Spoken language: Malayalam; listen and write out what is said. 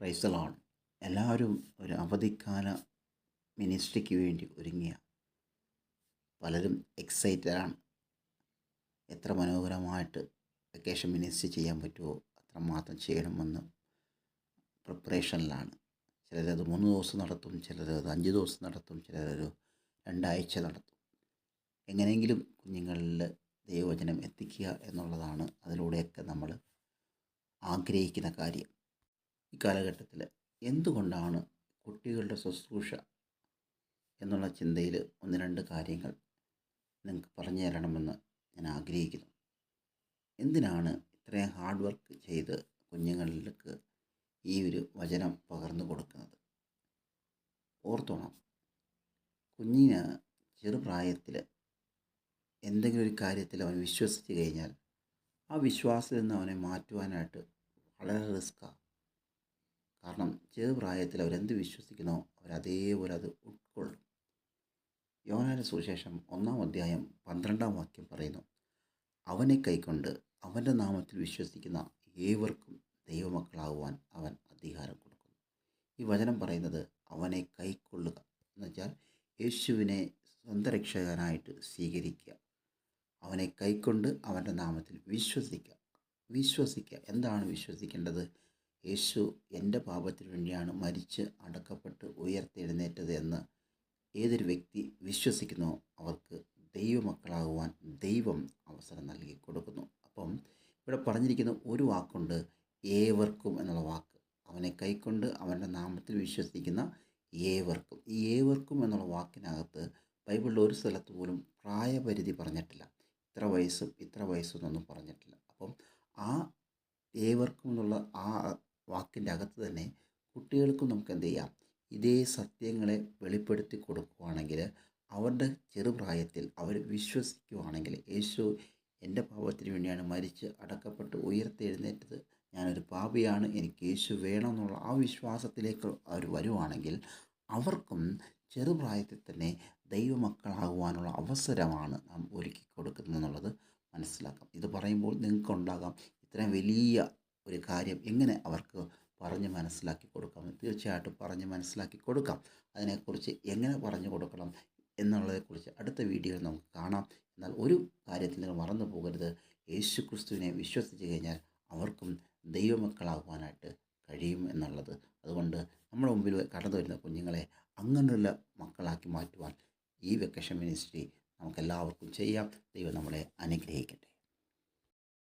Praise the Lord. എല്ലാവരും ഒരു അവധിക്കാല മിനിസ്ട്രിക്ക് വേണ്ടി ഒരുങ്ങിയ പലരും എക്സൈറ്റഡാണ്. എത്ര മനോഹരമായിട്ട് വെക്കേഷൻ മിനിസ്ട്രി ചെയ്യാൻ പറ്റുമോ അത്രമാത്രം ചെയ്യണമെന്ന് പ്രിപ്പറേഷനിലാണ്. ചിലരത് 3 ദിവസം നടത്തും, ചിലരത് 5 ദിവസം നടത്തും, ചിലരൊരു 2 ആഴ്ച നടത്തും. എങ്ങനെയെങ്കിലും കുഞ്ഞുങ്ങളിൽ ദൈവവചനം എത്തിക്കുക എന്നുള്ളതാണ് അതിലൂടെയൊക്കെ നമ്മൾ ആഗ്രഹിക്കുന്ന കാര്യം. ഈ കാലഘട്ടത്തിൽ എന്തുകൊണ്ടാണ് കുട്ടികളുടെ ശുശ്രൂഷ എന്നുള്ള ചിന്തയിൽ 1-2 കാര്യങ്ങൾ നിങ്ങൾക്ക് പറഞ്ഞു തരണമെന്ന് ഞാൻ ആഗ്രഹിക്കുന്നു. എന്തിനാണ് ഇത്രയും ഹാർഡ് വർക്ക് ചെയ്ത് കുഞ്ഞുങ്ങളിലേക്ക് ഈ ഒരു വചനം പകർന്നു കൊടുക്കുന്നത്? ഓർത്തോണം, കുഞ്ഞിന് ചെറുപ്രായത്തിൽ എന്തെങ്കിലും ഒരു കാര്യത്തിൽ അവൻ വിശ്വസിച്ച് കഴിഞ്ഞാൽ ആ വിശ്വാസത്തിൽ നിന്ന് അവനെ മാറ്റുവാനായിട്ട് വളരെ റിസ്ക്കാണ്. കാരണം ചെറുപ്രായത്തിൽ അവരെന്ത് വിശ്വസിക്കുന്നോ അവരതേപോലെ അത് ഉൾക്കൊള്ളും. യോഹന്നാന്റെ സുവിശേഷം 1-ാം അധ്യായം 12-ാം വാക്യം പറയുന്നു, അവനെ കൈക്കൊണ്ട് അവൻ്റെ നാമത്തിൽ വിശ്വസിക്കുന്ന ഏവർക്കും ദൈവമക്കളാകുവാൻ അവൻ അധികാരം കൊടുക്കുന്നു. ഈ വചനം പറയുന്നത് അവനെ കൈക്കൊള്ളുക എന്ന് വെച്ചാൽ യേശുവിനെ സ്വന്തം രക്ഷകനായിട്ട് സ്വീകരിക്കുക. അവനെ കൈക്കൊണ്ട് അവൻ്റെ നാമത്തിൽ വിശ്വസിക്കുക. എന്താണ് വിശ്വസിക്കേണ്ടത്? യേശു എൻ്റെ പാപത്തിന് വേണ്ടിയാണ് മരിച്ച് അടക്കപ്പെട്ട് ഉയർത്തെഴുന്നേറ്റത് എന്ന് ഏതൊരു വ്യക്തി വിശ്വസിക്കുന്നോ അവർക്ക് ദൈവമക്കളാകുവാൻ ദൈവം അവസരം നൽകി കൊടുക്കുന്നു. അപ്പം ഇവിടെ പറഞ്ഞിരിക്കുന്ന ഒരു വാക്കുണ്ട്, ഏവർക്കും എന്നുള്ള വാക്ക്. അവനെ കൈക്കൊണ്ട് അവൻ്റെ നാമത്തിൽ വിശ്വസിക്കുന്ന ഏവർക്കും. ഈ ഏവർക്കും എന്നുള്ള വാക്കിനകത്ത് ബൈബിളിൽ ഒരു സ്ഥലത്ത് പോലും പ്രായപരിധി പറഞ്ഞിട്ടില്ല. ഇത്ര വയസ്സെന്നൊന്നും പറഞ്ഞിട്ടില്ല. അപ്പം ആ ഏവർക്കും എന്നുള്ള ആ വാക്കിൻ്റെ അകത്ത് തന്നെ കുട്ടികൾക്കും നമുക്ക് എന്ത് ചെയ്യാം? ഇതേ സത്യങ്ങളെ വെളിപ്പെടുത്തി കൊടുക്കുകയാണെങ്കിൽ, അവരുടെ ചെറുപ്രായത്തിൽ അവർ വിശ്വസിക്കുകയാണെങ്കിൽ, യേശു എൻ്റെ പാപത്തിന് വേണ്ടിയാണ് മരിച്ച് അടക്കപ്പെട്ട് ഉയർത്തെഴുന്നേറ്റത്, ഞാനൊരു പാപിയാണ്, എനിക്ക് യേശു വേണമെന്നുള്ള ആ വിശ്വാസത്തിലേക്ക് അവർ വരുവാണെങ്കിൽ അവർക്കും ചെറുപ്രായത്തിൽ തന്നെ ദൈവമക്കളാകുവാനുള്ള അവസരമാണ് നാം ഒരുക്കി കൊടുക്കുന്നതെന്നുള്ളത് മനസ്സിലാക്കാം. ഇത് പറയുമ്പോൾ നിങ്ങൾക്കുണ്ടാകാം, ഇത്രയും വലിയ ഒരു കാര്യം എങ്ങനെ അവർക്ക് പറഞ്ഞ് മനസ്സിലാക്കി കൊടുക്കാം? തീർച്ചയായിട്ടും പറഞ്ഞ് മനസ്സിലാക്കി കൊടുക്കാം. അതിനെക്കുറിച്ച് എങ്ങനെ പറഞ്ഞു കൊടുക്കണം എന്നുള്ളതിനെക്കുറിച്ച് അടുത്ത വീഡിയോയിൽ നമുക്ക് കാണാം. എന്നാൽ ഒരു കാര്യത്തിൽ നിങ്ങൾ മറന്നു പോകരുത്, യേശു ക്രിസ്തുവിനെ വിശ്വസിച്ച് കഴിഞ്ഞാൽ അവർക്കും ദൈവമക്കളാകുവാനായിട്ട് കഴിയും എന്നുള്ളത്. അതുകൊണ്ട് നമ്മുടെ മുമ്പിൽ കടന്നു വരുന്ന കുഞ്ഞുങ്ങളെ അങ്ങനെയുള്ള മക്കളാക്കി മാറ്റുവാൻ ഈ വെക്കേഷൻ മിനിസ്ട്രി നമുക്കെല്ലാവർക്കും ചെയ്യാം. ദൈവം നമ്മളെ അനുഗ്രഹിക്കട്ടെ.